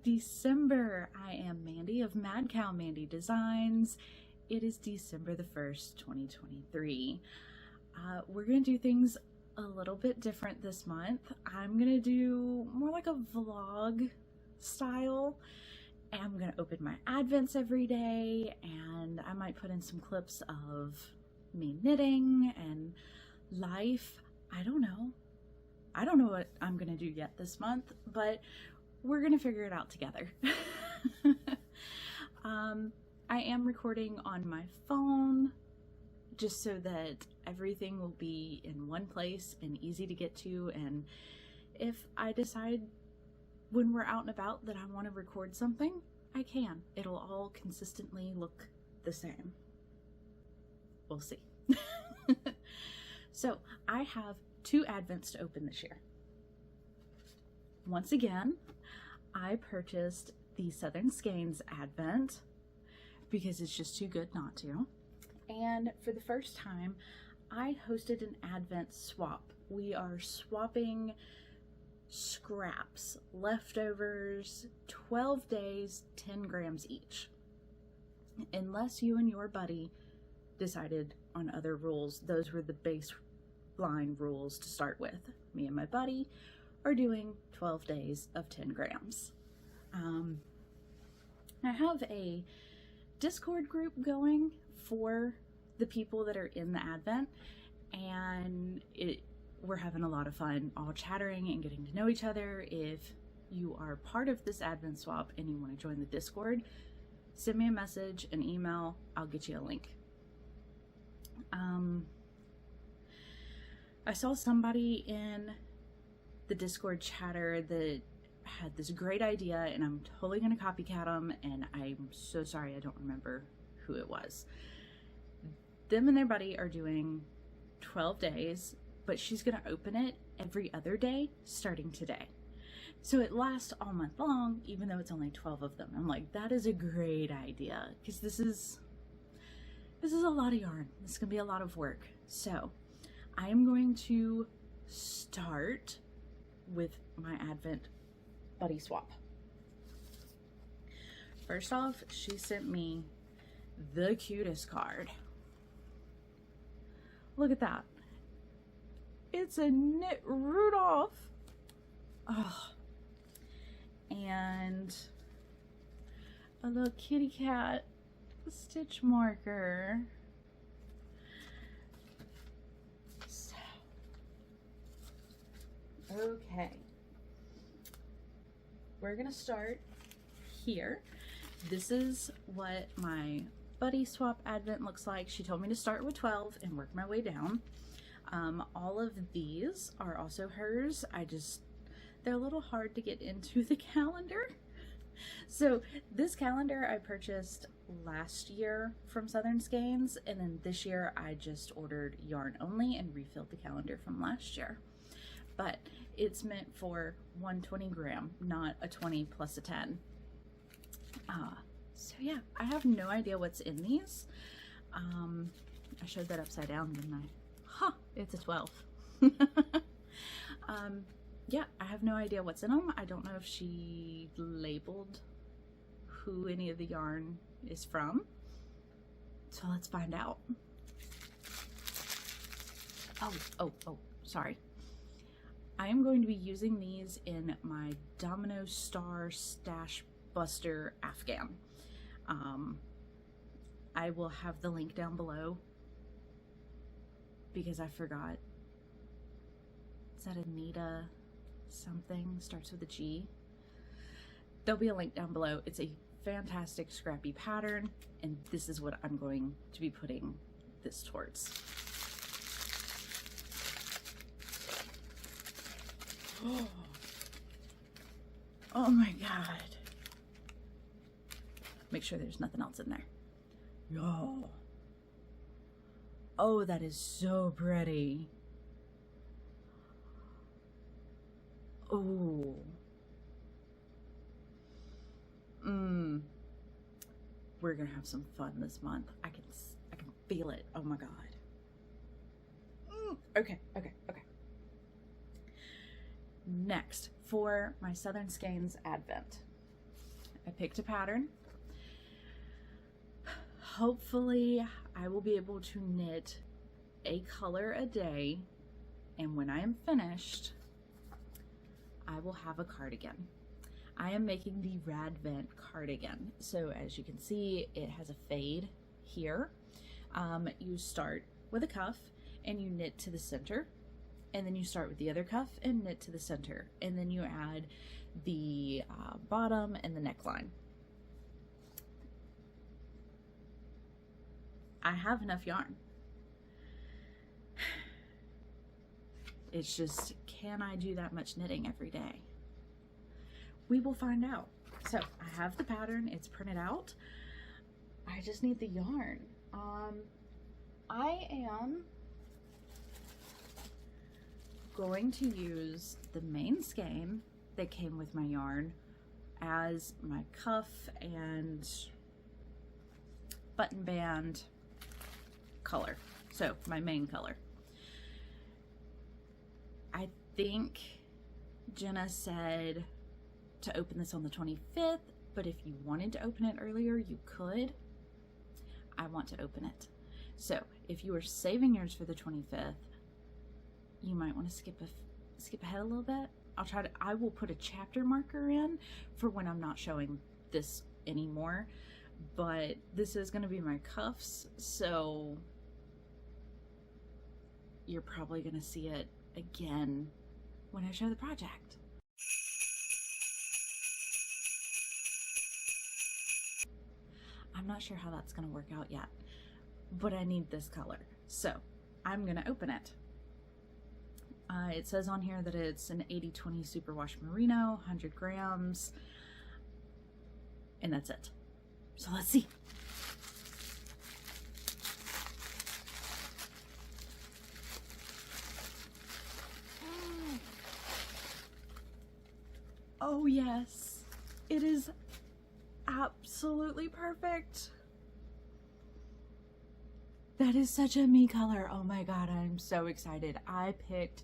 December. I am Mandy of Madcow Designs. It is December the 1st, 2023. We're going to do things a little bit different this month. I'm going to do more like a vlog style. And I'm going to open my advents every day, and I might put in some clips of me knitting and life. I don't know what I'm going to do yet this month, but we're going to figure it out together. I am recording on my phone just so that everything will be in one place and easy to get to, and if I decide when we're out and about that I want to record something, I can. It'll all consistently look the same. We'll see. So I have 2 advents to open this year. Once again, I purchased the Southern Skeins advent because it's just too good not to. And for the first time, I hosted an advent swap. We are swapping scraps, leftovers, 12 days, 10 grams each. Unless you and your buddy decided on other rules, those were the baseline rules to start with. Me and my buddy are doing 12 days of 10 grams. I have a Discord group going for the people that are in the advent, and we're having a lot of fun all chattering and getting to know each other. If you are part of this advent swap and you want to join the Discord, send me a message, an email, I'll get you a link. I saw somebody in the Discord chatter that had this great idea, and I'm totally going to copycat them, and I'm so sorry I don't remember who it was. Them and their buddy are doing 12 days, but she's going to open it every other day starting today. So it lasts all month long, even though it's only 12 of them. I'm like, that is a great idea, because this is a lot of yarn. This is going to be a lot of work. So I am going to start with my advent buddy swap. First off, she sent me the cutest card. Look at that. It's a knit Rudolph. Oh. And a little kitty cat stitch marker. So, okay. We're gonna start here. This is what my buddy swap advent looks like. She told me to start with 12 and work my way down. All of these are also hers. They're a little hard to get into the calendar. So this calendar I purchased last year from Southern Skeins, and then this year I just ordered yarn only and refilled the calendar from last year. But it's meant for 120 gram, not a 20 plus a 10. So yeah, I have no idea what's in these. I showed that upside down, didn't I? Huh, it's a 12. Yeah, I have no idea what's in them. I don't know if she labeled who any of the yarn is from. So let's find out. Oh, sorry. I am going to be using these in my Domino Star Stash Buster Afghan. I will have the link down below because I forgot. Is that Anita something? Starts with a G. There'll be a link down below. It's a fantastic scrappy pattern, and this is what I'm going to be putting this towards. Oh my god. Make sure there's nothing else in there. Yo. Oh, that is so pretty. Oh. We're gonna have some fun this month. I can feel it. Oh my god. Okay. Next, for my Southern Skeins Advent, I picked a pattern. Hopefully I will be able to knit a color a day, and when I am finished, I will have a cardigan. I am making the Radvent cardigan. So as you can see, it has a fade here. You start with a cuff and you knit to the center, and then you start with the other cuff and knit to the center, and then you add the bottom and the neckline. I have enough yarn. It's just, can I do that much knitting every day? We will find out. So I have the pattern, it's printed out. I just need the yarn. I am going to use the main skein that came with my yarn as my cuff and button band color. So my main color. I think Jenna said to open this on the 25th, but if you wanted to open it earlier, you could. I want to open it. So if you are saving yours for the 25th, you might want to skip ahead a little bit. I will put a chapter marker in for when I'm not showing this anymore, but this is going to be my cuffs, so you're probably going to see it again when I show the project. I'm not sure how that's going to work out yet, but I need this color, so I'm going to open it. It says on here that it's an 80/20 superwash merino, 100 grams, and that's it. So let's see. Oh yes, it is absolutely perfect. That is such a me color. Oh my god, I'm so excited. I picked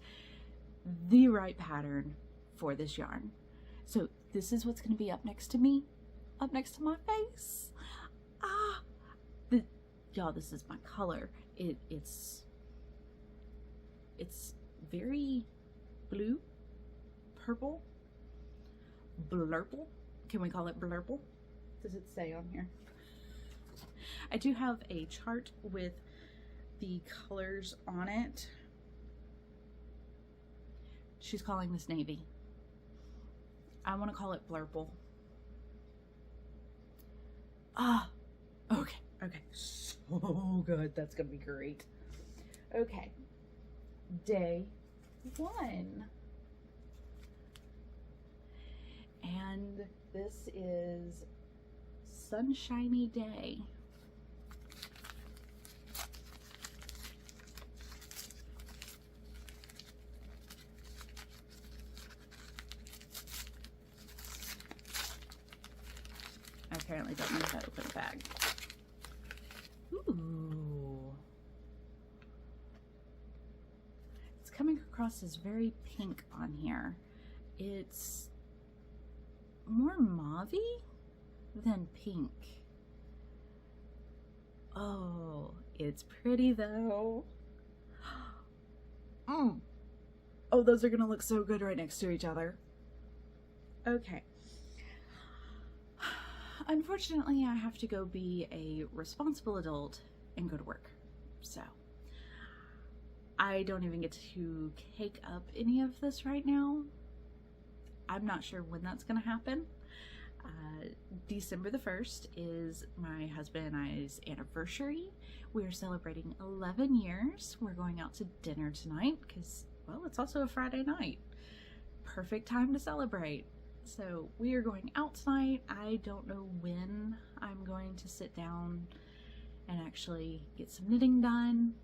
the right pattern for this yarn. So this is what's going to be up next to me, up next to my face. Y'all, this is my color. It's very blue, purple, blurple. Can we call it blurple? Does it say on here? I do have a chart with the colors on it. She's calling this navy. I want to call it blurple. Okay, so good. That's gonna be great. Okay, day 1. And this is Sunshiny Day. I apparently don't know how to open a bag. Ooh. It's coming across as very pink on here. It's more mauve-y than pink. Oh, it's pretty though. Oh, those are gonna look so good right next to each other. Okay. Unfortunately, I have to go be a responsible adult and go to work. So I don't even get to cake up any of this right now. I'm not sure when that's gonna happen. December the 1st is my husband and I's anniversary. We are celebrating 11 years. We're going out to dinner tonight because, well, it's also a Friday night. Perfect time to celebrate. So we are going out tonight. I don't know when I'm going to sit down and actually get some knitting done,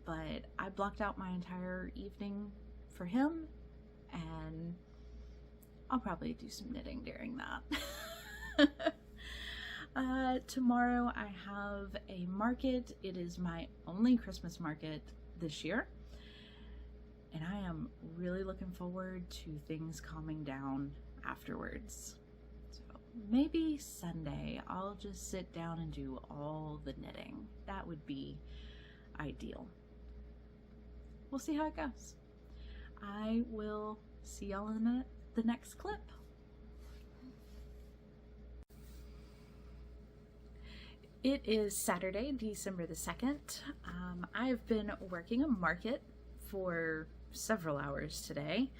but I blocked out my entire evening for him, and I'll probably do some knitting during that. Tomorrow I have a market. It is my only Christmas market this year, and I am really looking forward to things calming down afterwards. So maybe Sunday I'll just sit down and do all the knitting. That would be ideal. We'll see how it goes. I will see y'all in the next clip. It is Saturday, December the 2nd. I've been working a market for several hours today,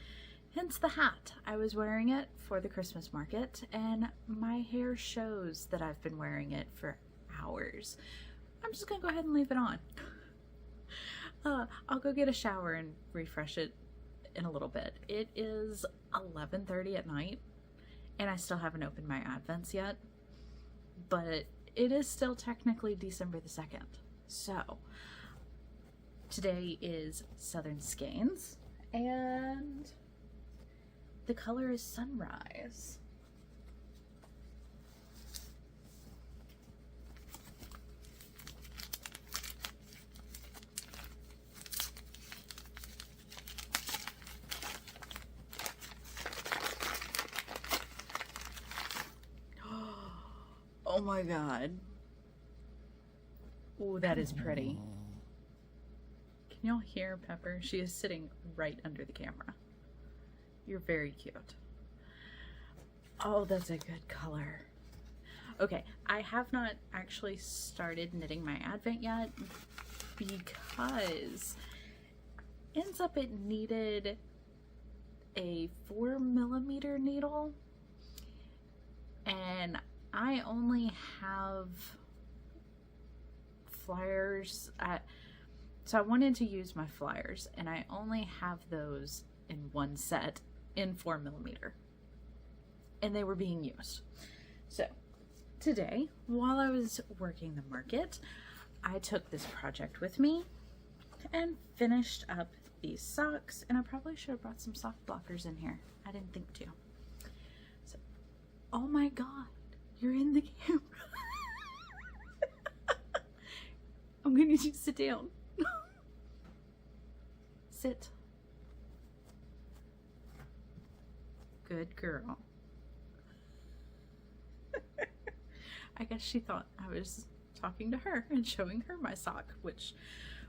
hence the hat. I was wearing it for the Christmas market, and my hair shows that I've been wearing it for hours. I'm just gonna go ahead and leave it on. I'll go get a shower and refresh it in a little bit. It is 11:30 at night, and I still haven't opened my Advents yet, but it is still technically December the 2nd. So, today is Southern Skeins, and the color is Sunrise. Oh my god. Oh, that is pretty. Can y'all hear Pepper? She is sitting right under the camera. You're very cute. Oh, that's a good color. Okay, I have not actually started knitting my Advent yet because ends up it needed a 4mm needle, and I only have flyers. So I wanted to use my flyers, and I only have those in one set in 4mm, and they were being used. So today, while I was working the market, I took this project with me and finished up these socks, and I probably should have brought some sock blockers in here. I didn't think to. So, oh my god. You're in the camera. I'm gonna need you to sit down. Sit. Good girl. I guess she thought I was talking to her and showing her my sock, which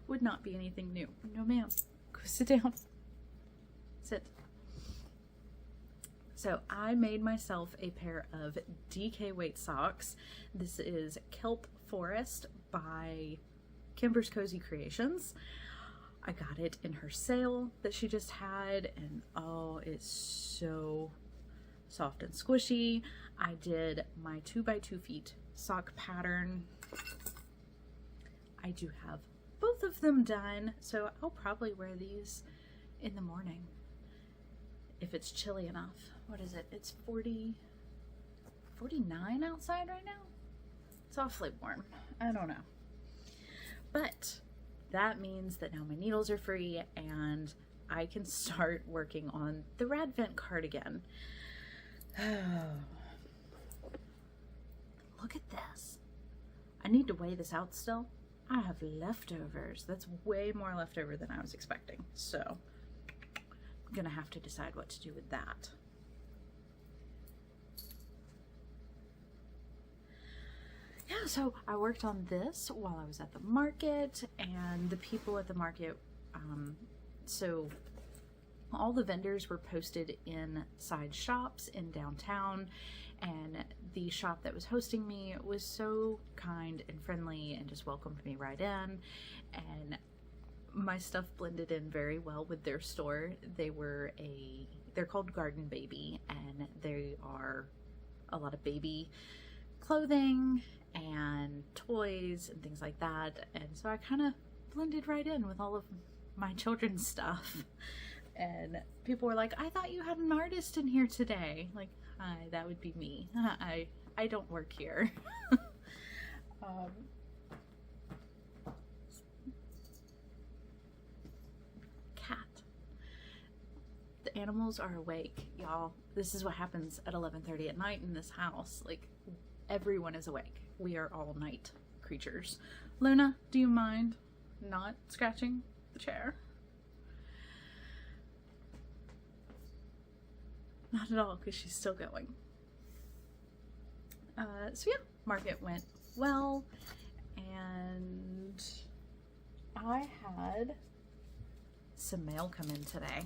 would not be anything new. No ma'am. Go sit down. Sit. So I made myself a pair of DK weight socks. This is Kelp Forest by Kimbers Cozy Creations. I got it in her sale that she just had, and oh, it's so soft and squishy. I did my 2x2 feet sock pattern. I do have both of them done, so I'll probably wear these in the morning if it's chilly enough. What is it? It's 49 outside right now? It's awfully warm. I don't know. But that means that now my needles are free and I can start working on the Radvent cardigan. Look at this. I need to weigh this out still. I have leftovers. That's way more leftover than I was expecting. So I'm gonna have to decide what to do with that. Yeah, so I worked on this while I was at the market, and the people at the market, so all the vendors were posted inside shops in downtown, and the shop that was hosting me was so kind and friendly and just welcomed me right in, and my stuff blended in very well with their store. They're called Garden Baby, and they are a lot of baby clothing and toys and things like that, and so I kind of blended right in with all of my children's stuff. And people were like, I thought you had an artist in here today. Like, hi, that would be me. I don't work here. Cat. The animals are awake, y'all. This is what happens at 11:30 at night in this house. Like, everyone is awake. We are all night creatures. Luna, do you mind not scratching the chair? Not at all, because she's still going. So yeah, market went well, and I had some mail come in today.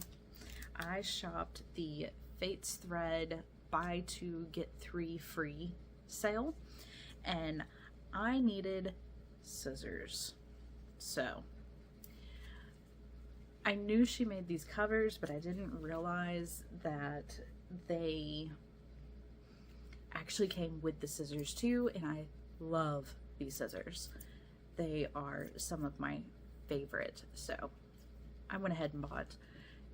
I shopped the Fates Thread buy 2 get 3 free sale, and I needed scissors. So I knew she made these covers, but I didn't realize that they actually came with the scissors too, and I love these scissors. They are some of my favorite. So I went ahead and bought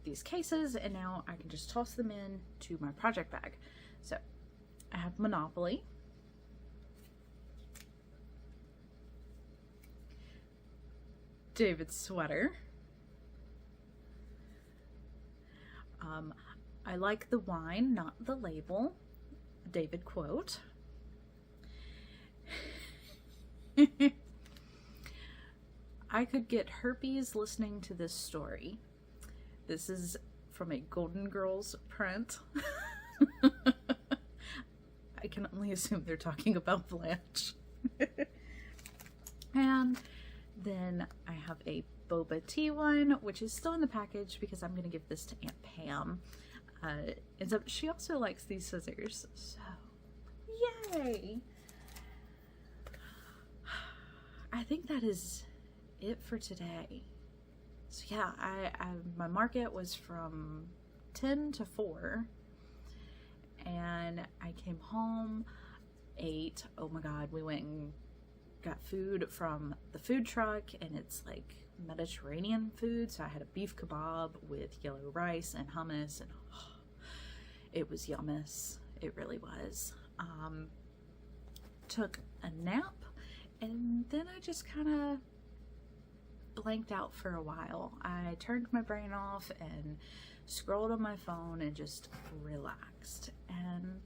these cases, and now I can just toss them in to my project bag. So I have Monopoly, David's sweater. I like the wine, not the label. David quote. I could get herpes listening to this story. This is from a Golden Girls print. I can only assume they're talking about Blanche. And then I have a boba tea one, which is still in the package because I'm going to give this to Aunt Pam. And so she also likes these scissors, so yay! I think that is it for today. So yeah, my market was from 10 to 4, and I came home, ate. Oh my god, we went and got food from the food truck, and it's like Mediterranean food, so I had a beef kebab with yellow rice and hummus, and it was yummus. It really was. Took a nap, and then I just kind of blanked out for a while. I turned my brain off and scrolled on my phone and just relaxed. And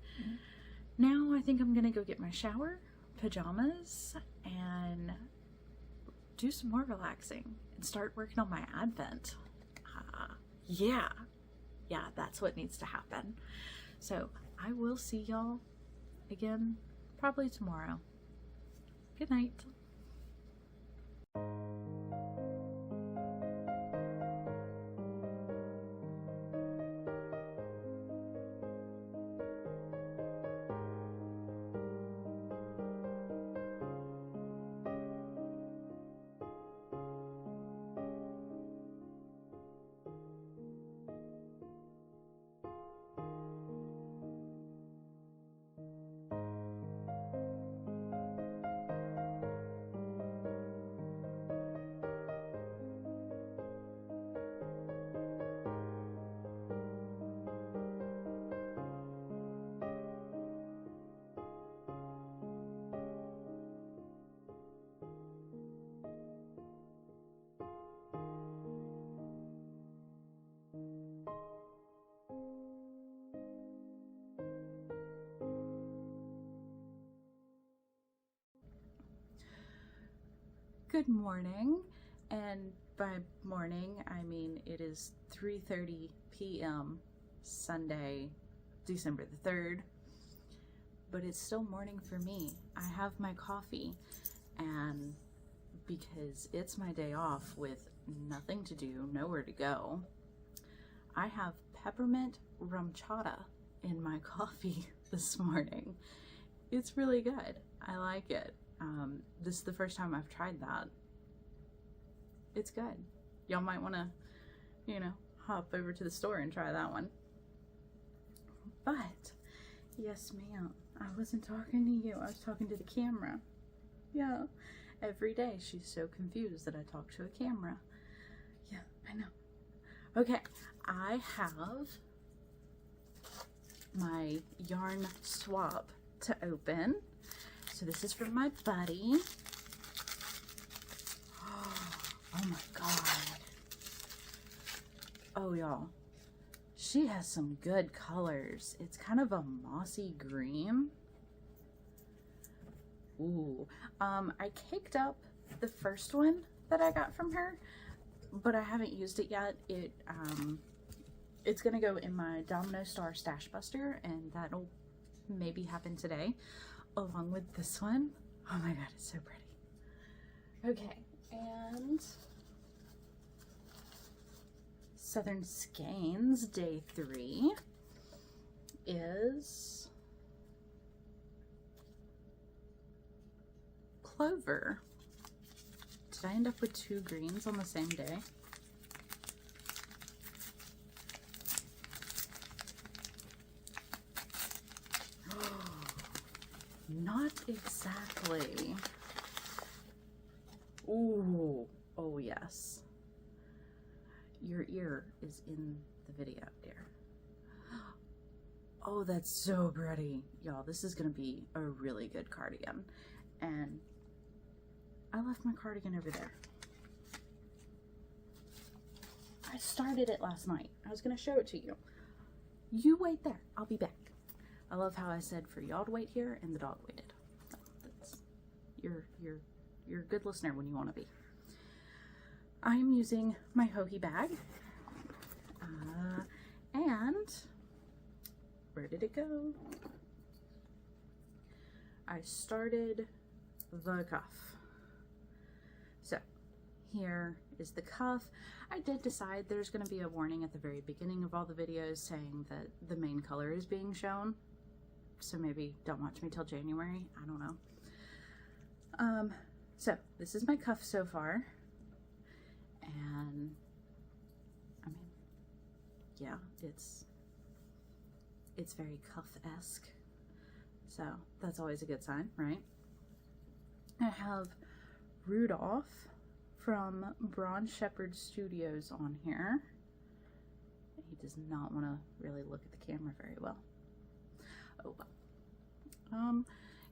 now I think I'm gonna go get my shower, pajamas, and do some more relaxing and start working on my Advent. Yeah, that's what needs to happen. So I will see y'all again probably tomorrow. Good night. Good morning, and by morning I mean it is 3:30 p.m. Sunday, December the 3rd, but it's still morning for me. I have my coffee, and because it's my day off with nothing to do, nowhere to go, I have peppermint rum chata in my coffee this morning. It's really good. I like it. This is the first time I've tried that. It's good. Y'all might want to, hop over to the store and try that one. But, yes ma'am, I wasn't talking to you. I was talking to the camera. Yeah, every day she's so confused that I talk to a camera. Yeah, I know. Okay, I have my yarn swap to open. So this is from my buddy. Oh my god. Oh y'all, she has some good colors. It's kind of a mossy green. Ooh. I caked up the first one that I got from her, but I haven't used it yet. It's gonna go in my Domino Star Stash Buster, and that'll maybe happen today. along with this one. Oh my god, it's so pretty. Okay, and Southern Skeins Day 3 is Clover. Did I end up with 2 greens on the same day? Not exactly. Ooh, oh yes. Your ear is in the video, dear. Oh, that's so pretty. Y'all, this is gonna be a really good cardigan. And I left my cardigan over there. I started it last night. I was gonna show it to you. You wait there, I'll be back. I love how I said for y'all to wait here and the dog waited. That's, you're a good listener when you want to be. I am using my Hohi bag. And where did it go? I started the cuff. So here is the cuff. I did decide there's going to be a warning at the very beginning of all the videos saying that the main color is being shown. So maybe don't watch me till January. I don't know. So this is my cuff so far. And I mean, yeah, it's very cuff-esque. So that's always a good sign, right? I have Rudolph from Braun Shepherd Studios on here. He does not want to really look at the camera very well. Oh well.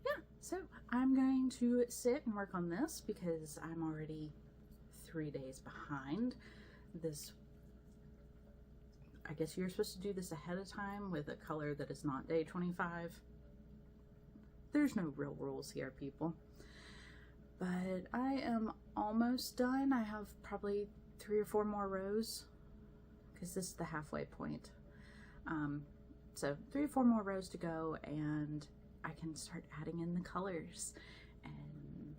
Yeah, so I'm going to sit and work on this because I'm already 3 days behind. This, I guess you're supposed to do this ahead of time with a color that is not day 25. There's no real rules here, people. But I am almost done. I have probably 3 or 4 more rows because this is the halfway point. So 3 or 4 more rows to go and I can start adding in the colors. And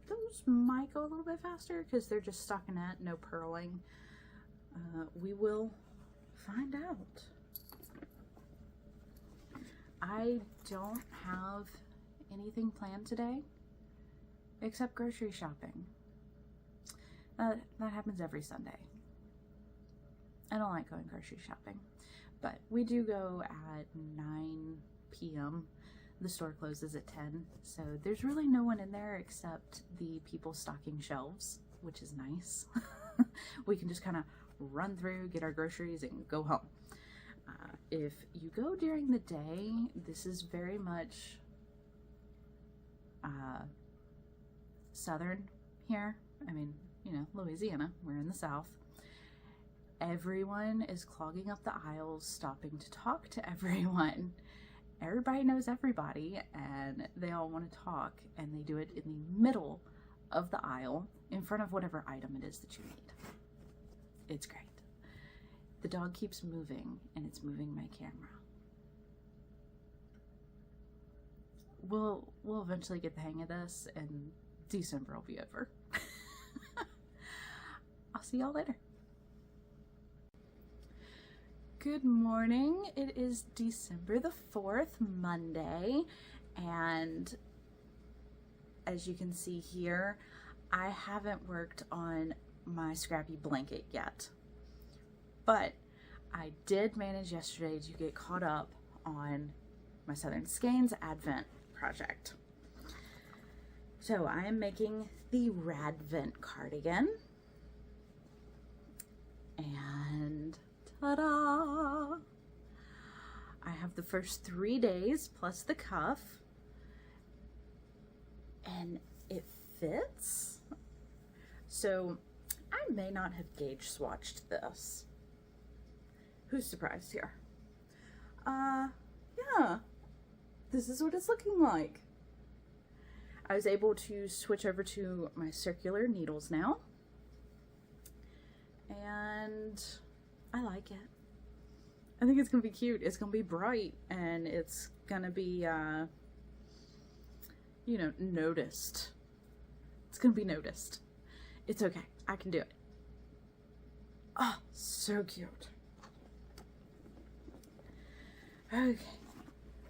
those might go a little bit faster because they're just stockinette, no purling. We will find out. I don't have anything planned today except grocery shopping. That happens every Sunday. I don't like going grocery shopping, but we do go at 9 p.m. The store closes at 10, so there's really no one in there except the people stocking shelves, which is nice. We can just kind of run through, get our groceries, and go home. If you go during the day, this is very much southern here. I mean, you know, Louisiana, we're in the South. Everyone is clogging up the aisles, stopping to talk to everyone. Everybody knows everybody, and they all want to talk, and they do it in the middle of the aisle, in front of whatever item it is that you need. It's great. The dog keeps moving, and it's moving my camera. We'll eventually get the hang of this, and December will be over. I'll see y'all later. Good morning. It is December the 4th, Monday, and as you can see here, I haven't worked on my scrappy blanket yet, but I did manage yesterday to get caught up on my Southern Skeins Advent project. So I am making the Radvent cardigan, and ta-da! I have the first 3 days plus the cuff, and it fits. So I may not have gauge swatched this. Who's surprised here? Yeah, this is what it's looking like. I was able to switch over to my circular needles now, and I like it. I think it's gonna be cute. It's gonna be bright, and it's gonna be you know, noticed. It's gonna be noticed. It's okay. I can do it. Oh, so cute. Okay.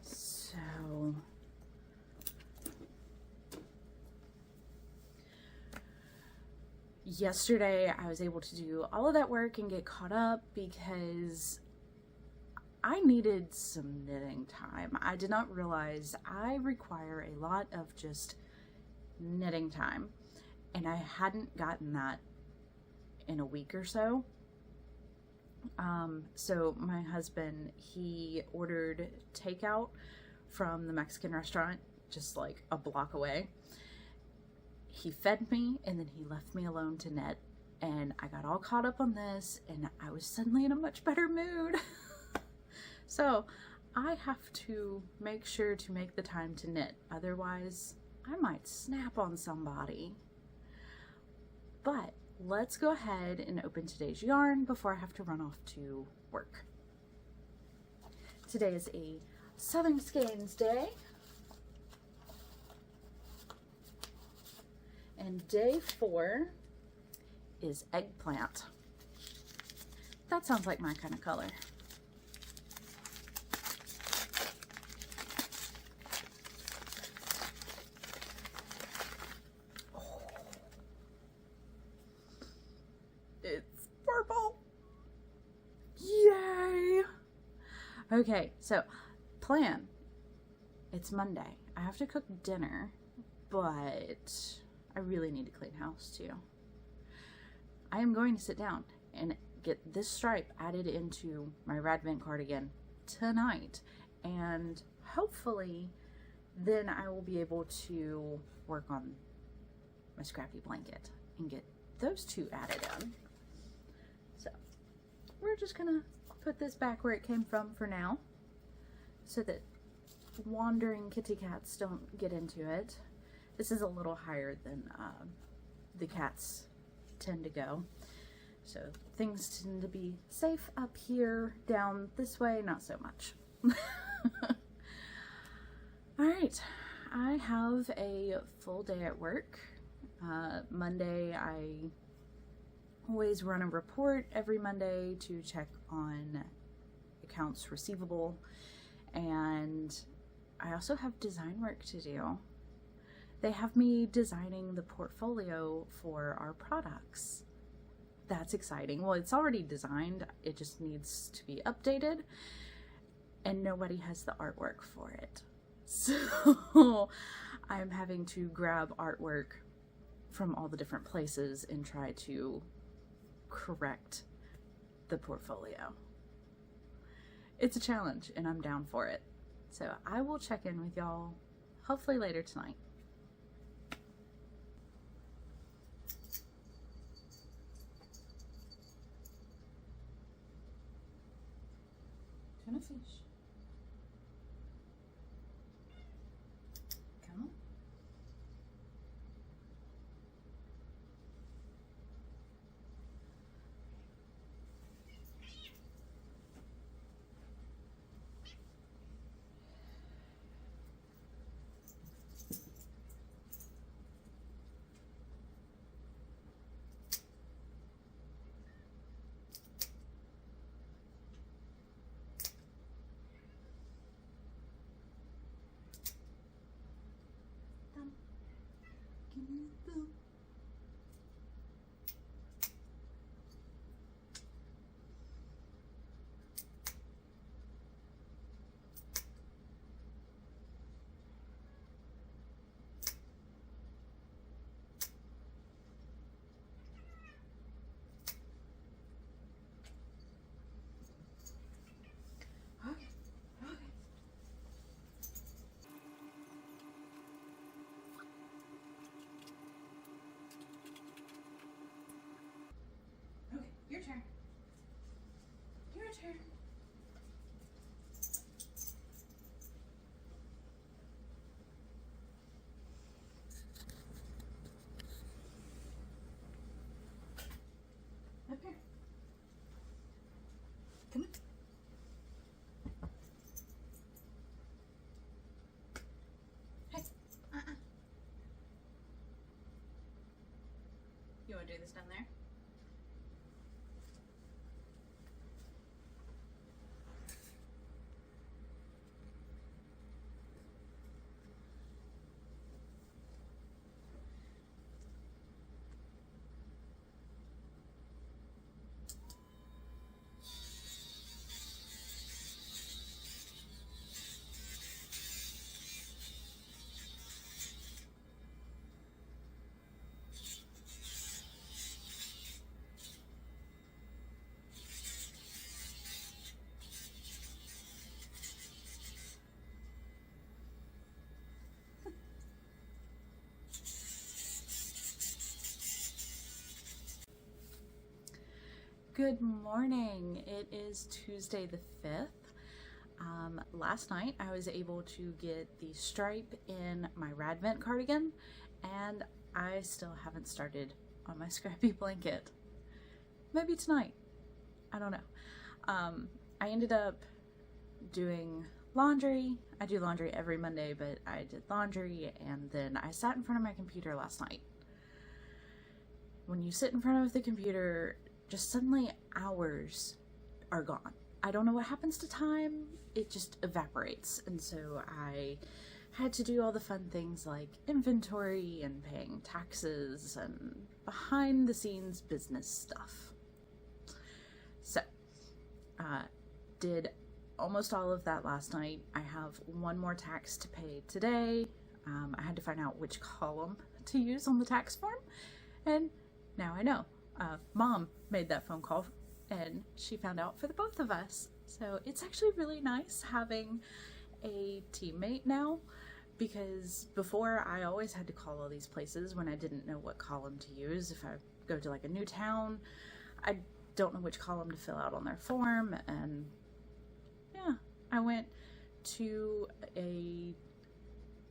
So yesterday I was able to do all of that work and get caught up because I needed some knitting time. I did not realize I require a lot of just knitting time, and I hadn't gotten that in a week or so. So my husband, he ordered takeout from the Mexican restaurant just like a block away. He fed me and then he left me alone to knit, and I got all caught up on this and I was suddenly in a much better mood. So I have to make sure to make the time to knit, otherwise I might snap on somebody. But let's go ahead and open today's yarn before I have to run off to work. Today is a Southern Skeins day. And day 4 is eggplant. That sounds like my kind of color. It's purple. Yay! Okay, so plan. It's Monday. I have to cook dinner, but I really need to clean house too. I am going to sit down and get this stripe added into my Radvent cardigan tonight, and hopefully then I will be able to work on my scrappy blanket and get those two added in. So we're just gonna put this back where it came from for now so that wandering kitty cats don't get into it. This is a little higher than the cats tend to go, so things tend to be safe up here. Down this way, not so much. Alright, I have a full day at work. Monday, I always run a report every Monday to check on accounts receivable, and I also have design work to do. They have me designing the portfolio for our products. That's exciting. Well, it's already designed, it just needs to be updated, and nobody has the artwork for it. So I'm having to grab artwork from all the different places and try to correct the portfolio. It's a challenge and I'm down for it. So I will check in with y'all hopefully later tonight. Tuna fish. Come on. Your turn. Your turn. Up here. Come on. Hey. want to do this down there? Good morning. It is Tuesday the 5th. Last night I was able to get the stripe in my Radvent cardigan, and I still haven't started on my scrappy blanket. Maybe tonight. I don't know. I ended up doing laundry. I do laundry every Monday, but I did laundry, and then I sat in front of my computer last night. When you sit in front of the computer, just suddenly hours are gone. I don't know what happens to time. It just evaporates. And so I had to do all the fun things like inventory and paying taxes and behind the scenes business stuff. So, did almost all of that last night. I have one more tax to pay today. I had to find out which column to use on the tax form, and now I know. Mom made that phone call and she found out for the both of us. So it's actually really nice having a teammate now, because before I always had to call all these places when I didn't know what column to use. If I go to like a new town, I don't know which column to fill out on their form. And yeah, I went to a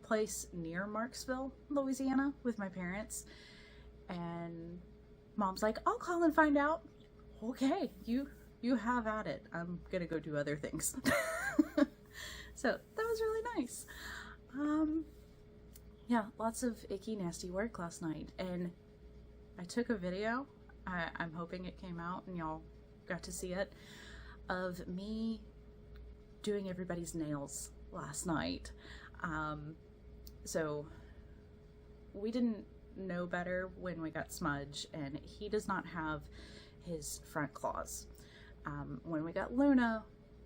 place near Marksville, Louisiana with my parents, and Mom's like, I'll call and find out. Okay, you have at it. I'm gonna go do other things. So that was really nice. Yeah, lots of icky, nasty work last night, and I took a video. I'm hoping it came out and y'all got to see it, of me doing everybody's nails last night. So we didn't know better when we got Smudge, and he does not have his front claws. When we got Luna,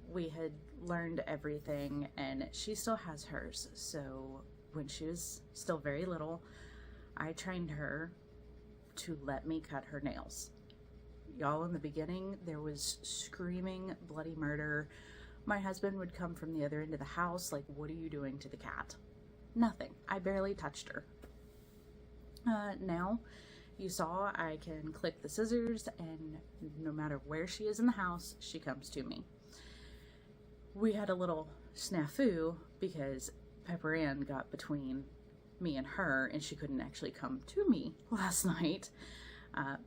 we had learned everything, and she still has hers. So when she was still very little, I trained her to let me cut her nails. Y'all, in the beginning, there was screaming bloody murder. My husband would come from the other end of the house like, what are you doing to the cat? Nothing. I barely touched her. Now, you saw I can click the scissors, and no matter where she is in the house, she comes to me. We had a little snafu because Pepper Ann got between me and her, and she couldn't actually come to me last night.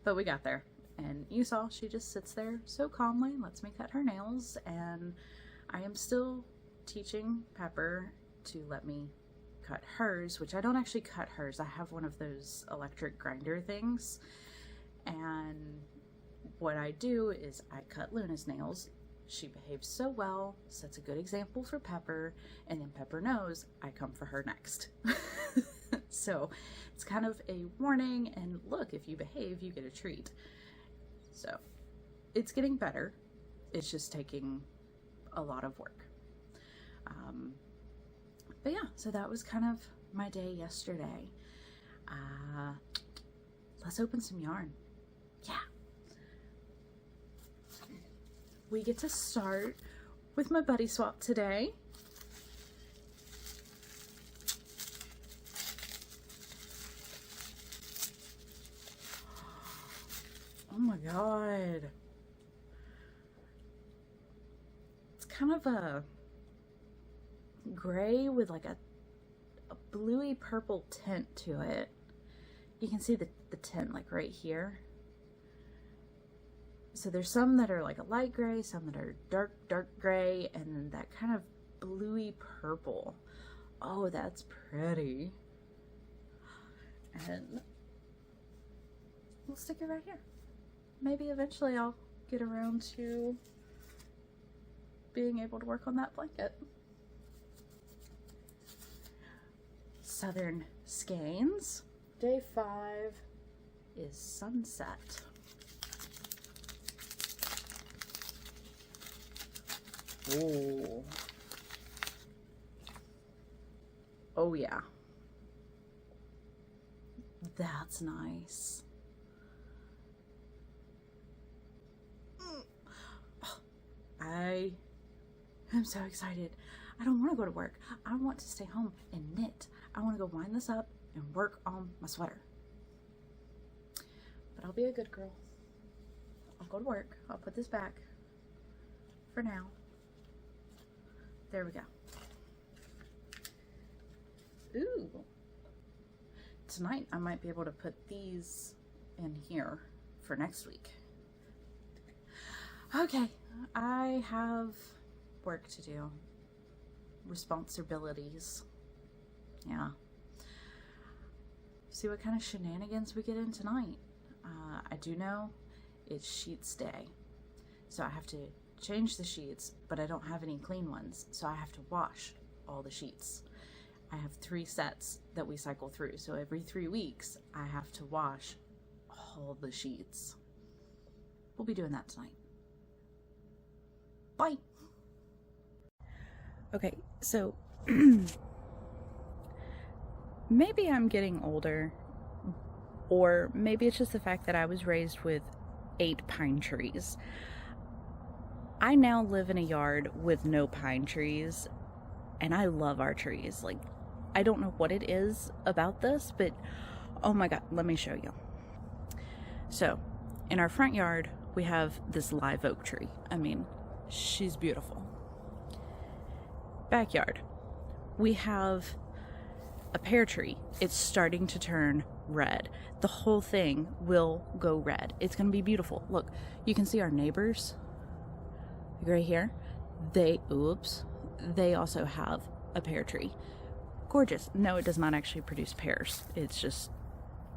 But we got there, and you saw she just sits there so calmly and lets me cut her nails, and I am still teaching Pepper to let me cut hers, which I don't actually cut hers. I have one of those electric grinder things, and what I do is I cut Luna's nails. She behaves so well, sets a good example for Pepper, and then Pepper knows I come for her next. So it's kind of a warning, and look, if you behave, you get a treat. So it's getting better. It's just taking a lot of work. But yeah, so that was kind of my day yesterday. Let's open some yarn. Yeah. We get to start with my buddy swap today. Oh my god. It's kind of a gray with like a bluey purple tint to it. You can see the tint like right here. So there's some that are like a light gray, some that are dark gray, and then that kind of bluey purple. Oh, that's pretty. And we'll stick it right here. Maybe eventually I'll get around to being able to work on that blanket. Southern Skeins. Day 5 is sunset. Oh. Oh yeah. That's nice. I am so excited. I don't want to go to work. I want to stay home and knit. I want to go wind this up and work on my sweater. But I'll be a good girl. I'll go to work. I'll put this back for now. There we go. Ooh. Tonight I might be able to put these in here for next week. Okay, I have work to do. Responsibilities. Yeah. See what kind of shenanigans we get in tonight. I do know it's sheets day. So I have to change the sheets, but I don't have any clean ones. So I have to wash all the sheets. I have 3 sets that we cycle through. So every 3 weeks, I have to wash all the sheets. We'll be doing that tonight. Bye. Okay, so maybe I'm getting older, or maybe it's just the fact that I was raised with 8 pine trees. I now live in a yard with no pine trees, and I love our trees. Like, I don't know what it is about this, but oh my god, let me show you. So, in our front yard, we have this live oak tree. I mean, she's beautiful. Backyard, we have a pear tree. It's starting to turn red. The whole thing will go red. It's going to be beautiful. Look, you can see our neighbors right here. They also have a pear tree. Gorgeous. No, it does not actually produce pears. It's just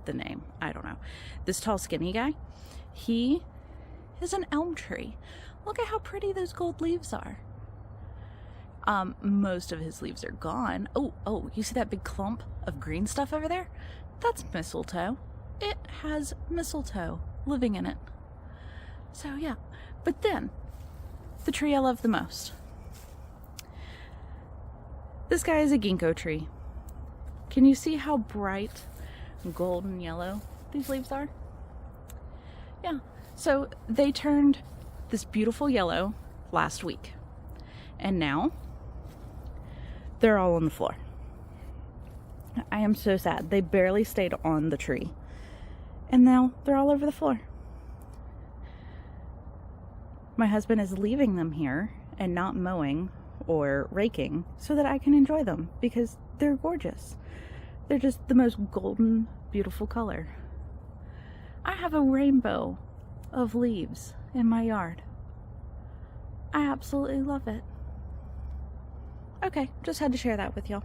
the name. I don't know. This tall, skinny guy, he is an elm tree. Look at how pretty those gold leaves are. Most of his leaves are gone. Oh, you see that big clump of green stuff over there? That's mistletoe. It has mistletoe living in it. So yeah, but then, the tree I love the most. This guy is a ginkgo tree. Can you see how bright golden yellow these leaves are? Yeah, so they turned this beautiful yellow last week. And now, they're all on the floor. I am so sad. They barely stayed on the tree. And now they're all over the floor. My husband is leaving them here and not mowing or raking so that I can enjoy them because they're gorgeous. They're just the most golden, beautiful color. I have a rainbow of leaves in my yard. I absolutely love it. Okay, just had to share that with y'all.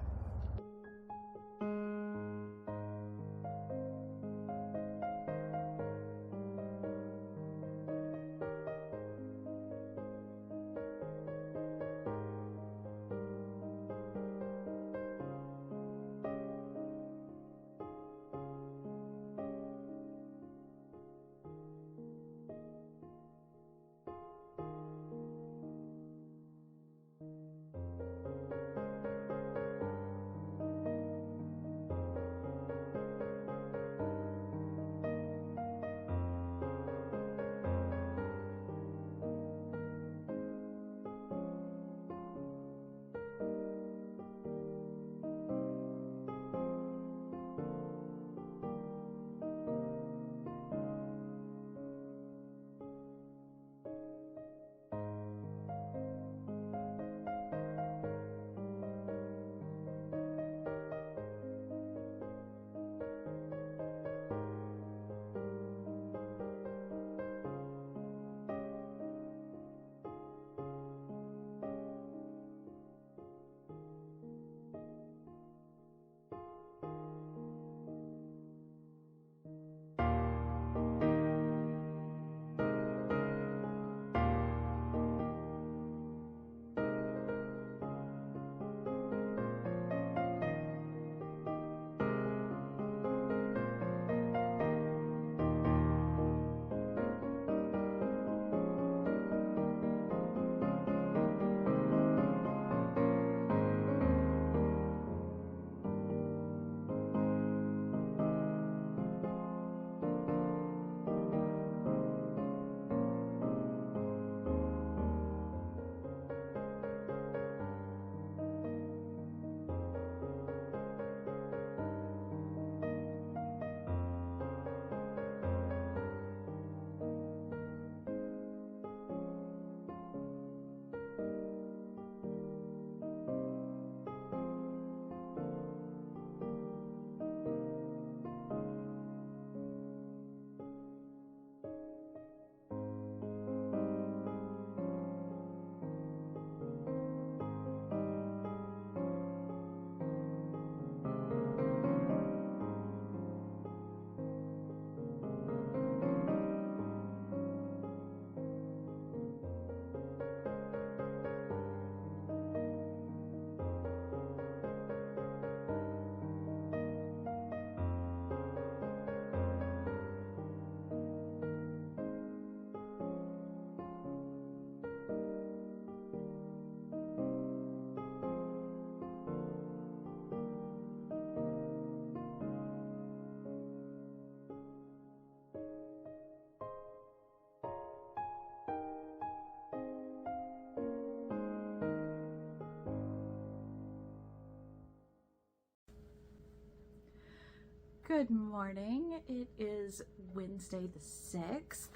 Good morning. It is Wednesday the 6th,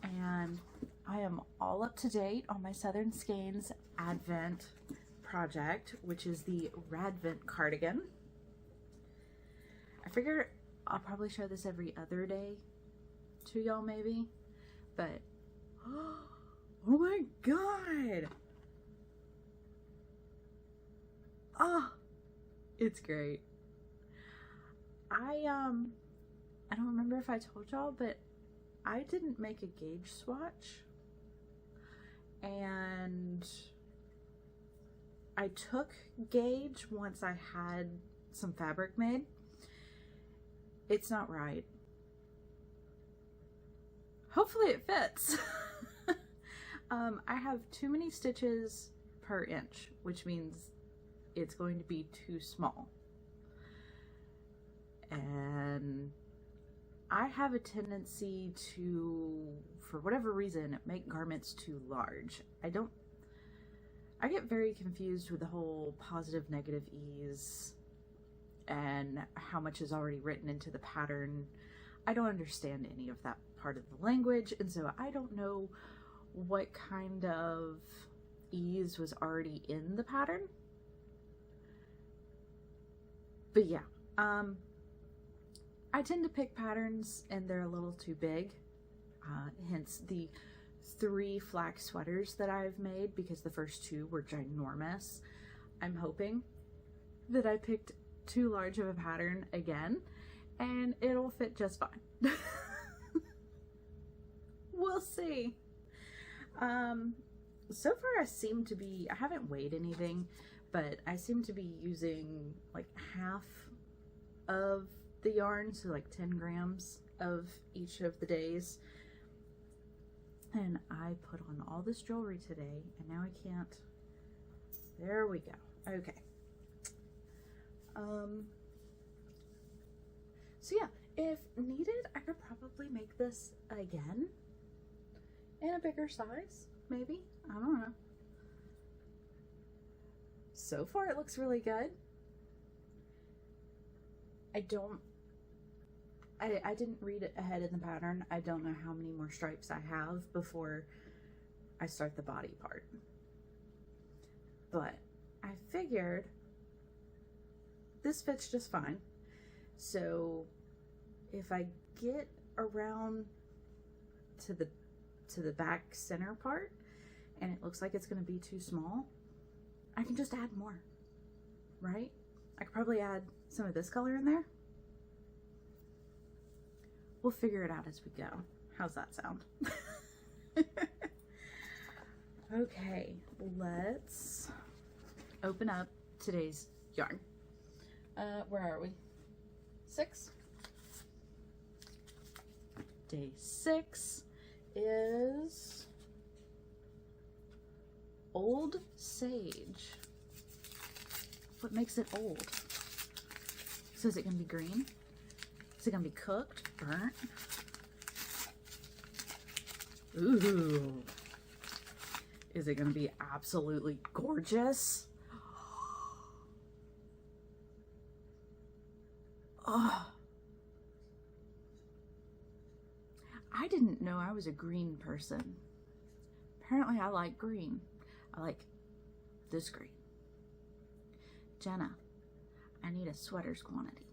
and I am all up to date on my Southern Skeins Advent project, which is the Radvent cardigan. I figure I'll probably show this every other day to y'all maybe, but oh my god! Oh, it's great. I don't remember if I told y'all, but I didn't make a gauge swatch, and I took gauge once I had some fabric made. It's not right. Hopefully it fits. I have too many stitches per inch, which means it's going to be too small. And I have a tendency to, for whatever reason, make garments too large. I get very confused with the whole positive negative ease and how much is already written into the pattern. I don't understand any of that part of the language, and so I don't know what kind of ease was already in the pattern. But yeah, I tend to pick patterns and they're a little too big, hence the 3 flax sweaters that I've made, because the first 2 were ginormous. I'm hoping that I picked too large of a pattern again and it'll fit just fine. We'll see. So far I haven't weighed anything, but I seem to be using like half of the yarn, so like 10 grams of each of the days. And I put on all this jewelry today, and now I can't. There we go. Okay. So yeah, if needed, I could probably make this again in a bigger size, maybe. I don't know. So far it looks really good. I didn't read it ahead in the pattern. I don't know how many more stripes I have before I start the body part. But I figured this fits just fine. So if I get around to the back center part and it looks like it's going to be too small, I can just add more, right? I could probably add some of this color in there. We'll figure it out as we go. How's that sound? Okay, let's open up today's yarn. Where are we? 6? Day 6 is Old Sage. What makes it old? So is it going to be green? Is it going to be cooked? Burnt? Ooh. Is it going to be absolutely gorgeous? Oh. I didn't know I was a green person. Apparently I like green. I like this green. Jenna, I need a sweater's quantity.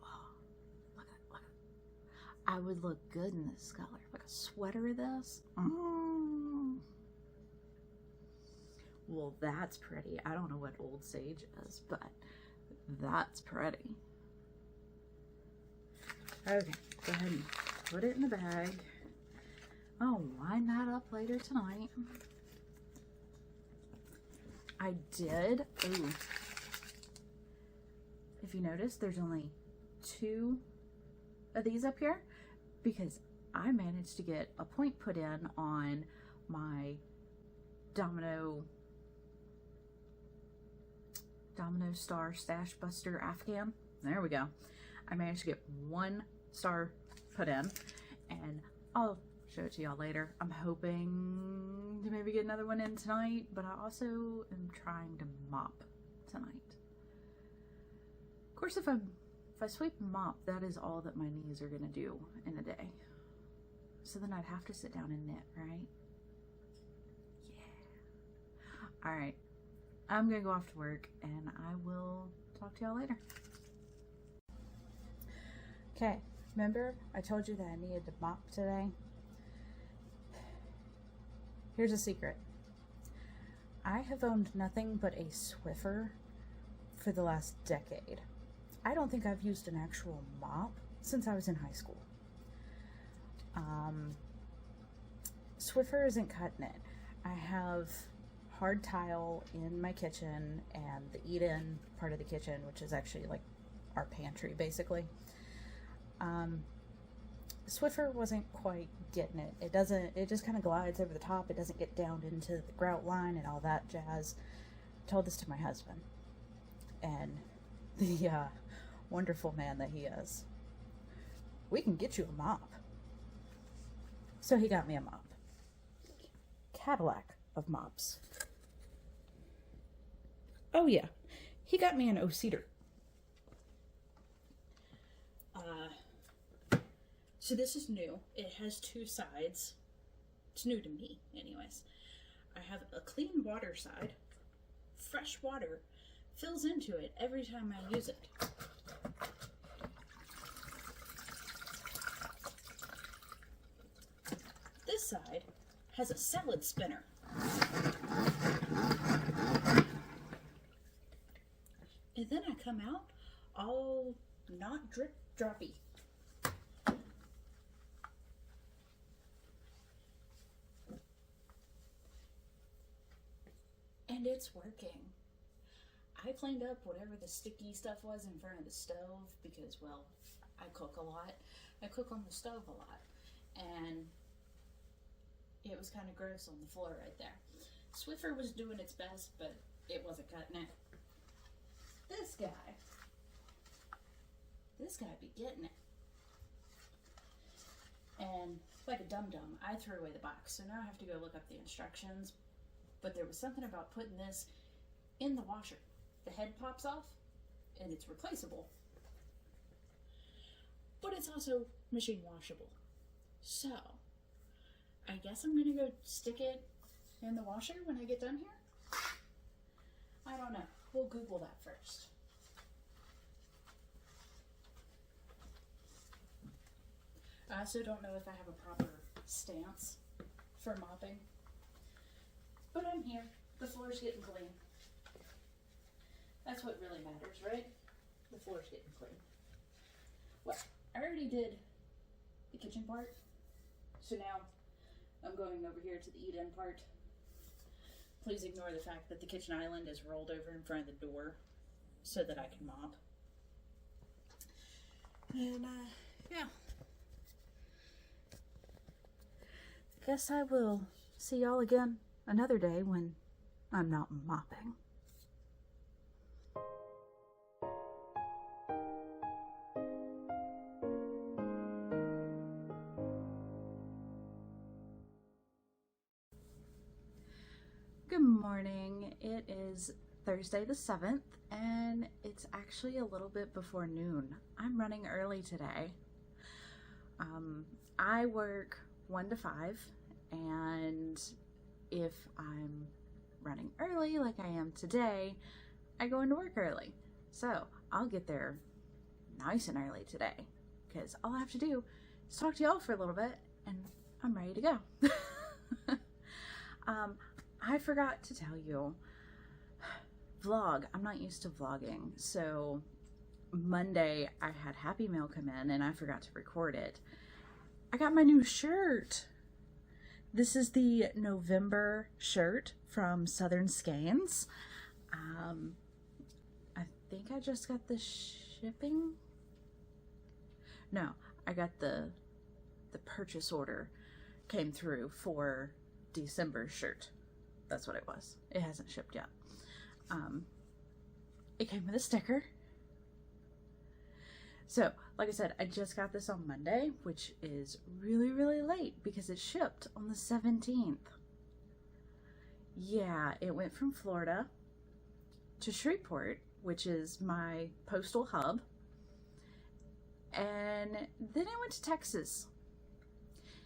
Oh, look at it. I would look good in this color. Like a sweater of this. Well, that's pretty. I don't know what Old Sage is, but that's pretty. Okay, go ahead and put it in the bag. I'll line that up later tonight. I did. Ooh. If you notice, there's only 2 of these up here because I managed to get a point put in on my Domino Star Stash Buster Afghan. There we go. I managed to get 1 star put in, and I'll show it to y'all later. I'm hoping to maybe get another one in tonight, but I also am trying to mop tonight. course, if I sweep and mop, that is all that my knees are gonna do in a day. So then I'd have to sit down and knit, right? Yeah. All right, I'm gonna go off to work and I will talk to y'all later. Okay, remember I told you that I needed to mop today? Here's a secret. I have owned nothing but a Swiffer for the last decade. I don't think I've used an actual mop since I was in high school. Swiffer isn't cutting it. I have hard tile in my kitchen and the eat-in part of the kitchen, which is actually like our pantry basically. Swiffer wasn't quite getting it. It just kind of glides over the top. It doesn't get down into the grout line and all that jazz. I told this to my husband, and the wonderful man that he is, we can get you a mop. So he got me a mop. Cadillac of mops. Oh yeah, he got me an O-Cedar. So this is new. It has two sides. It's new to me, anyways. I have a clean water side. Fresh water fills into it every time I use it. This side has a salad spinner. And then I come out all not drip droppy. And it's working. I cleaned up whatever the sticky stuff was in front of the stove because, well, I cook a lot. I cook on the stove a lot. And it was kind of gross on the floor right there. Swiffer was doing its best, but it wasn't cutting it. This guy be getting it. And like a dum-dum, I threw away the box. So now I have to go look up the instructions. But there was something about putting this in the washer. The head pops off and it's replaceable. But it's also machine washable. So I guess I'm gonna go stick it in the washer when I get done here. I don't know. We'll Google that first. I also don't know if I have a proper stance for mopping. But I'm here. The floor's getting clean. That's what really matters, right? The floor's getting clean. Well, I already did the kitchen part. So now I'm going over here to the eat-in part. Please ignore the fact that the kitchen island is rolled over in front of the door so that I can mop. And, yeah. Guess I will see y'all again another day when I'm not mopping. Good morning. It is Thursday the 7th and it's actually a little bit before noon. I'm running early today. I work 1 to 5, and if I'm running early like I am today, I go into work early. So I'll get there nice and early today because all I have to do is talk to y'all for a little bit and I'm ready to go. I forgot to tell you, vlog. I'm not used to vlogging. So Monday I had Happy Mail come in and I forgot to record it. I got my new shirt. This is the November shirt from Southern Skeins. I think I just got the shipping. No, I got the purchase order came through for December's shirt. That's what it was. It hasn't shipped yet. It came with a sticker. So, like I said, I just got this on Monday, which is really, really late because it shipped on the 17th. Yeah, it went from Florida to Shreveport which is my postal hub. And then I went to Texas.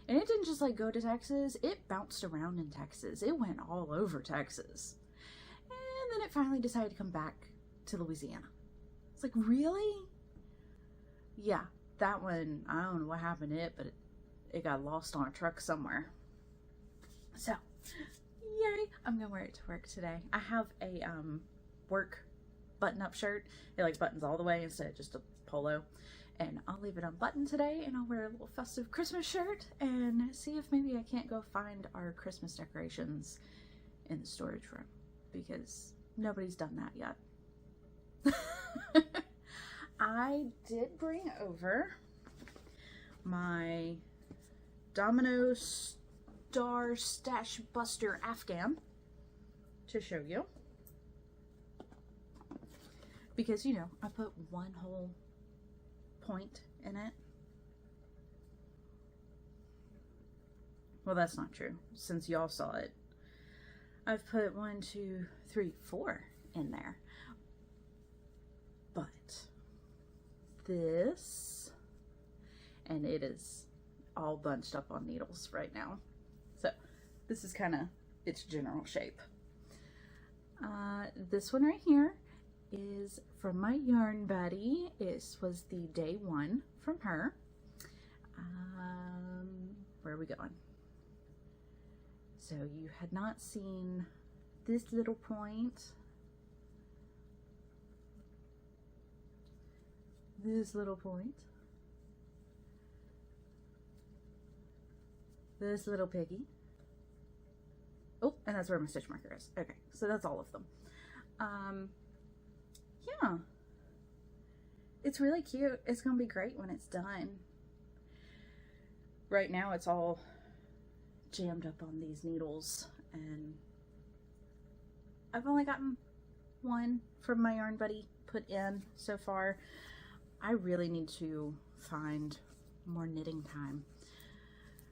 And it didn't just like go to Texas, it bounced around in Texas. It went all over Texas. And then it finally decided to come back to Louisiana. It's like, really? Yeah, that one, I don't know what happened to it, but it got lost on a truck somewhere. So, yay, I'm gonna wear it to work today. I have a work button-up shirt. It like buttons all the way instead of just a polo. And I'll leave it unbuttoned today, and I'll wear a little festive Christmas shirt and see if maybe I can't go find our Christmas decorations in the storage room, because nobody's done that yet. I did bring over my Domino Star Stash Buster Afghan to show you, because, you know, I put one whole point in it. Well, that's not true, since y'all saw it. I've put 1, 2, 3, 4 in there. But this, and it is all bunched up on needles right now. So this is kind of its general shape. This one right here is from my yarn buddy. It was the day 1 from her. Where are we going? So you had not seen this little point, this little point, this little piggy. Oh, and that's where my stitch marker is. Okay, so that's all of them. Yeah, it's really cute. It's gonna be great when it's done. Right now it's all jammed up on these needles, and I've only gotten one from my yarn buddy put in so far. I really need to find more knitting time.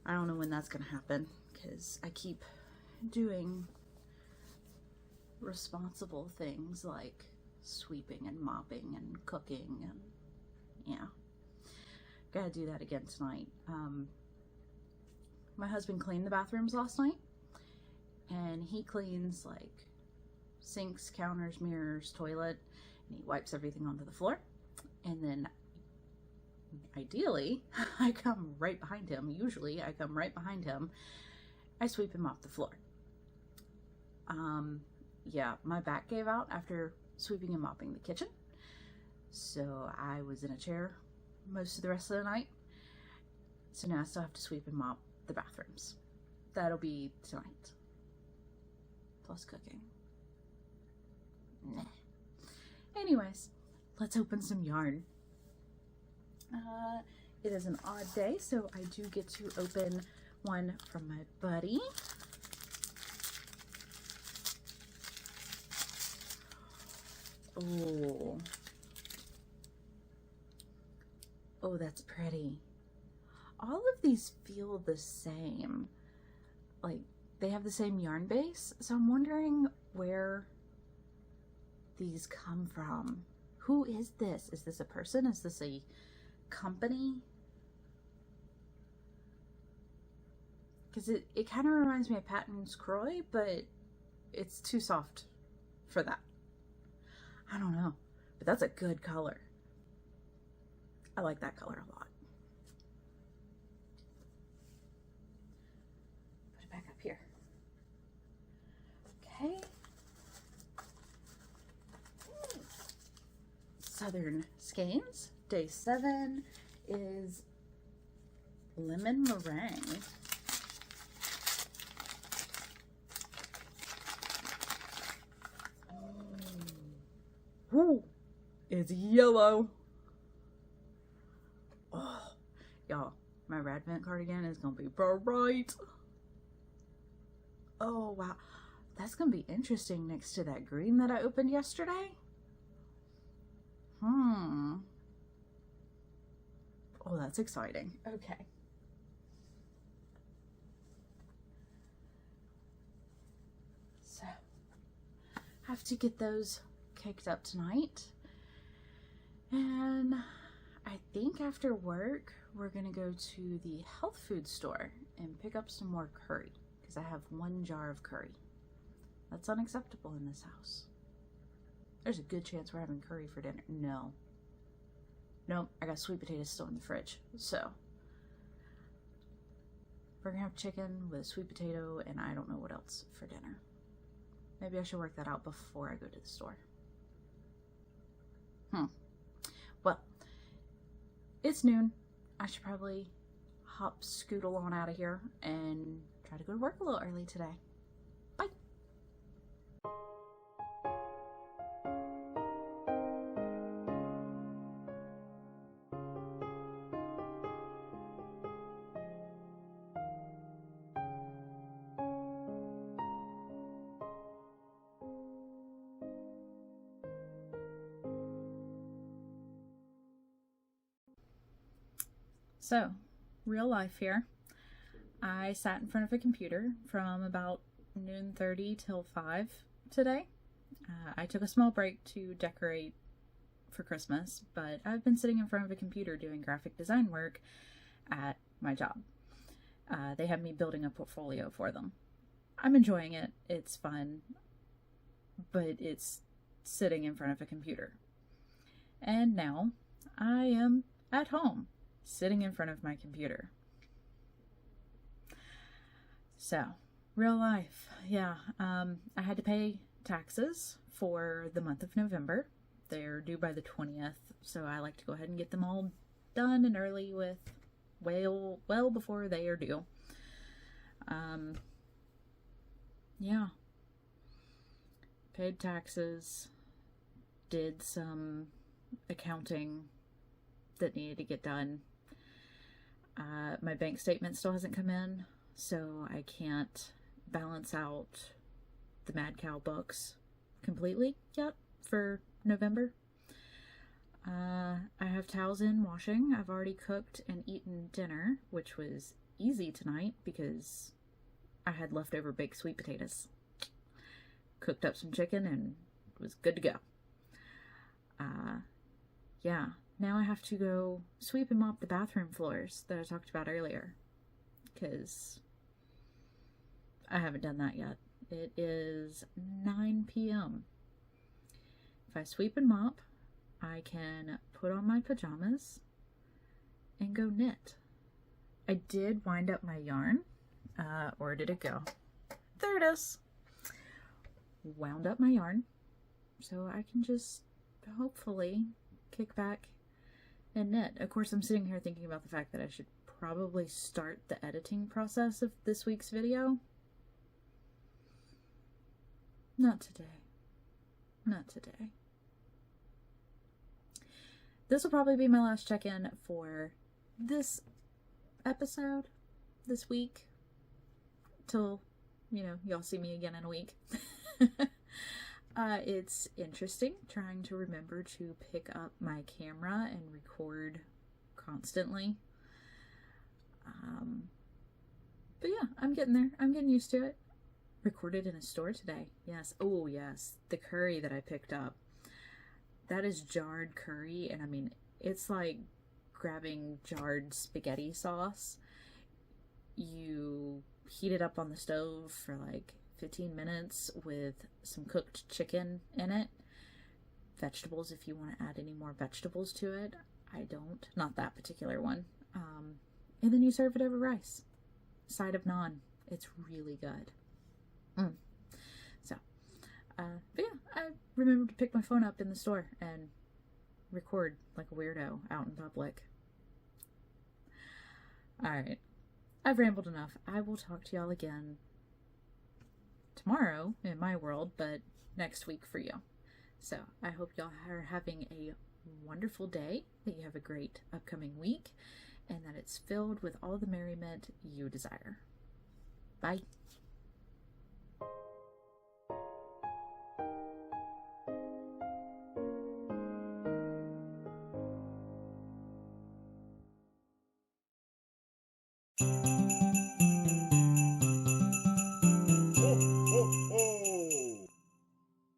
I don't know when that's gonna happen, because I keep doing responsible things like sweeping and mopping and cooking, and yeah, gotta do that again tonight. My husband cleaned the bathrooms last night, and he cleans like sinks, counters, mirrors, toilet, and he wipes everything onto the floor. And then ideally I come right behind him. Usually I come right behind him. I sweep him off the floor. Yeah, my back gave out after sweeping and mopping the kitchen, so I was in a chair most of the rest of the night. So now I still have to sweep and mop the bathrooms. That'll be tonight, plus cooking. Nah. Anyways, let's open some yarn. It is an odd day, so I do get to open one from my buddy. Oh. Oh, that's pretty. All of these feel the same. Like, they have the same yarn base, so I'm wondering where these come from. Who is this? Is this a person? Is this a company? Because it kind of reminds me of Patton's Croy, but it's too soft for that. I don't know, but that's a good color. I like that color a lot. Put it back up here. Okay. Southern Skeins. Day 7 is lemon meringue. Ooh, it's yellow. Oh, y'all, my Radvent cardigan is gonna be bright. Oh, wow. That's gonna be interesting next to that green that I opened yesterday. Oh, that's exciting. Okay. So, have to get those kicked up tonight. And I think after work, we're gonna go to the health food store and pick up some more curry, because I have 1 jar of curry. That's unacceptable in this house. There's a good chance we're having curry for dinner. No. Nope, I got sweet potatoes still in the fridge. So, we're gonna have chicken with a sweet potato and I don't know what else for dinner. Maybe I should work that out before I go to the store. Well, it's noon. I should probably scoodle on out of here and try to go to work a little early today. Bye. So, real life here. I sat in front of a computer from about noon 30 till 5 today. I took a small break to decorate for Christmas, but I've been sitting in front of a computer doing graphic design work at my job. They have me building a portfolio for them. I'm enjoying it. It's fun, but it's sitting in front of a computer. And now I am at home, sitting in front of my computer. So, real life. Yeah, I had to pay taxes for the month of November. They're due by the 20th, so I like to go ahead and get them all done and early with well before they are due. Yeah. Paid taxes, did some accounting that needed to get done. My bank statement still hasn't come in, so I can't balance out the Madcow books completely yet for November. I have towels in washing. I've already cooked and eaten dinner, which was easy tonight because I had leftover baked sweet potatoes. Cooked up some chicken and was good to go. Yeah. Now I have to go sweep and mop the bathroom floors that I talked about earlier, because I haven't done that yet. It is 9 p.m. If I sweep and mop, I can put on my pajamas and go knit. I did wind up my yarn. Where did it go? There it is. Wound up my yarn, so I can just hopefully kick back and knit. Of course, I'm sitting here thinking about the fact that I should probably start the editing process of this week's video. Not today. Not today. This will probably be my last check-in for this episode, this week, till, y'all see me again in a week. It's interesting trying to remember to pick up my camera and record constantly. But yeah, I'm getting there. I'm getting used to it. Recorded in a store today. Yes. Oh, yes. The curry that I picked up. That is jarred curry, and I mean, it's like grabbing jarred spaghetti sauce. You heat it up on the stove for like 15 minutes with some cooked chicken in it. Vegetables if you want to add any more vegetables to it. I don't. Not that particular one. And then you serve it over rice. Side of naan. It's really good. But yeah, I remembered to pick my phone up in the store and record like a weirdo out in public. Alright. I've rambled enough. I will talk to y'all again tomorrow in my world, but next week for you. So I hope y'all are having a wonderful day, that you have a great upcoming week, and that it's filled with all the merriment you desire. Bye.